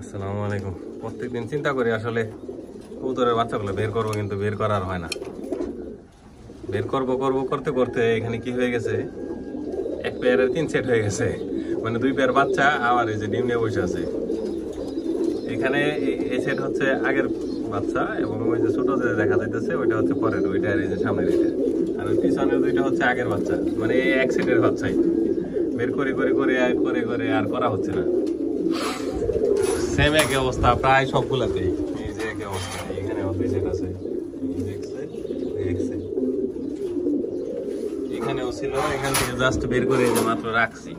আসসালামু আলাইকুম। প্রত্যেকদিন চিন্তা করি আসলে কবুতরের বাচ্চাগুলো বের করবো, কিন্তু বের করার হয় না। বের করবো করতে করতে এখানে কি হয়ে গেছে, এক পেয়ারের 3 সেট হয়ে গেছে, মানে 2 পেয়ার বাচ্চা আবার এই যে ডিম নিয়ে বসে আছে। এখানে এই সেট হচ্ছে আগের বাচ্চা, এবং ওই যে ছোট যে দেখা যাইতেছে ওইটা হচ্ছে পরের, ওইটা আর এই যে সামনের এটা, আর ওই পিছনের দুইটা হচ্ছে আগের বাচ্চা, মানে এই এক সেটের বাচ্চাই বের করে আর করা হচ্ছে না। সেম একই অবস্থা প্রায় সবগুলাতে, এই যে একই অবস্থা। এখানে দুই সেট আছে, এখানেও ছিল, এখান থেকে জাস্ট বের করে যে মাত্র রাখছি।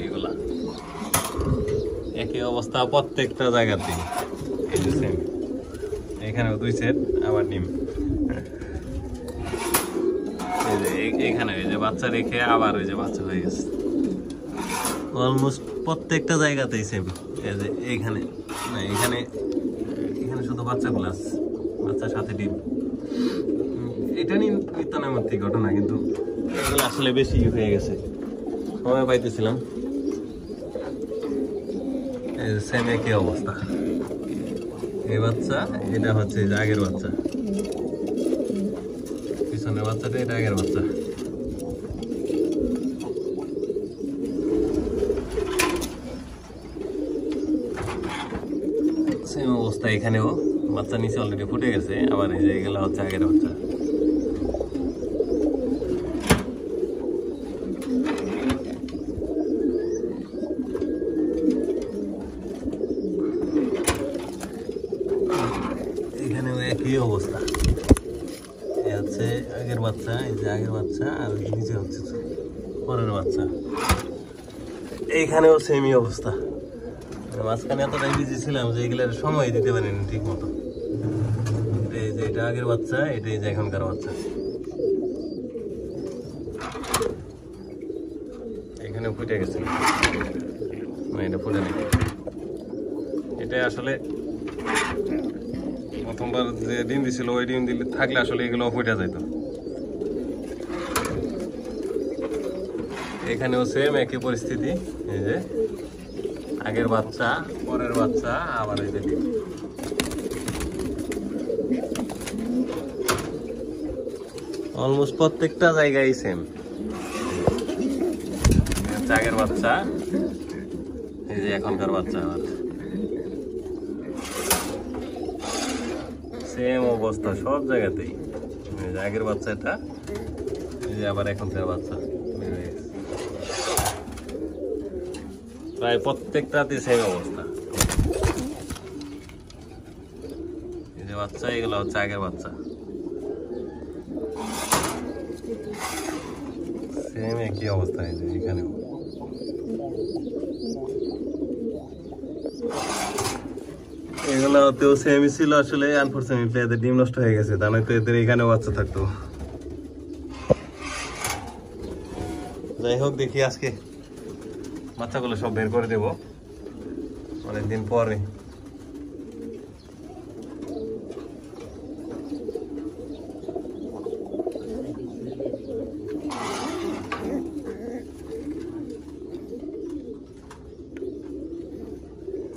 এগুলা একই অবস্থা প্রত্যেকটা জায়গাতে, এই যে সেম। এখানেও 2 সেট, আবার ডিম। এই যে এখানে এই যে বাচ্চা রেখে আবার ওই যে বাচ্চা হয়ে গেছে। অলমোস্ট প্রত্যেকটা জায়গাতেই সেম। এই যে এখানে না, এখানে শুধু বাচ্চাগুলো আছে, বাচ্চার সাথে ডিম। এটা নিত্য ঘটনা, কিন্তু এগুলো আসলে বেশি হয়ে গেছে, সময় পাইতেছিলাম। সেম একই অবস্থা। এই বাচ্চা, এটা হচ্ছে যে আগের বাচ্চা, পিছনের বাচ্চাটা এটা আগের বাচ্চা। সেম অবস্থা এখানেও, বাচ্চা নিচে অলরেডি ফুটে গেছে, আবার এই যে এগুলো হচ্ছে আগের বাচ্চা। এখানেও একই অবস্থা, এই হচ্ছে আগের বাচ্চা, এই যে আগের বাচ্চা, আর নিচে হচ্ছে পরের বাচ্চা। এইখানেও সেমই অবস্থা। মাঝখানে এতটাই বিজি ছিলাম যে এগুলার সময় দিতে পারিনি ঠিক মতো। এই যে এটা আগের বাচ্চা, এটাই যে এখনকার বাচ্চা। এখানে ফুটে গেছে, এটা ফুটে নেই। এটা আসলে প্রথমবার যে ডিম দিছিল, ওই ডিম দিলে থাকলে আসলে এগুলো ফুটে যেত। এখানেও সেম একই পরিস্থিতি, এই যে আগের বাচ্চা, পরের বাচ্চা, আবার এই যে ডিম। অলমোস্ট প্রত্যেকটা জায়গায় সেম। আগের বাচ্চা, এই যে এখনকার বাচ্চা, আবার সেম অবস্থা সব জায়গাতেই। এই যে আগের বাচ্চা এটা, এই যে আবার এখনকার বাচ্চা। প্রায় প্রত্যেকটাতে সেম অবস্থা। এই যে বাচ্চা, এগুলো হচ্ছে আগের বাচ্চা। সেম একই অবস্থা, এই যে এখানেও। এগুলোতেও সেমই ছিল আসলে, আনফরচুনেটলি এদের ডিম নষ্ট হয়ে গেছে, তা নয়তো এদের এখানেও বাচ্চা থাকতো। যাই হোক, দেখি আজকে বাচ্চাগুলো সব বের করে দেবো অনেকদিন পরে।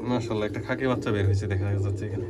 মাশাআল্লাহ, একটা খাকি বাচ্চা বের হয়েছে দেখা যাচ্ছে এখানে।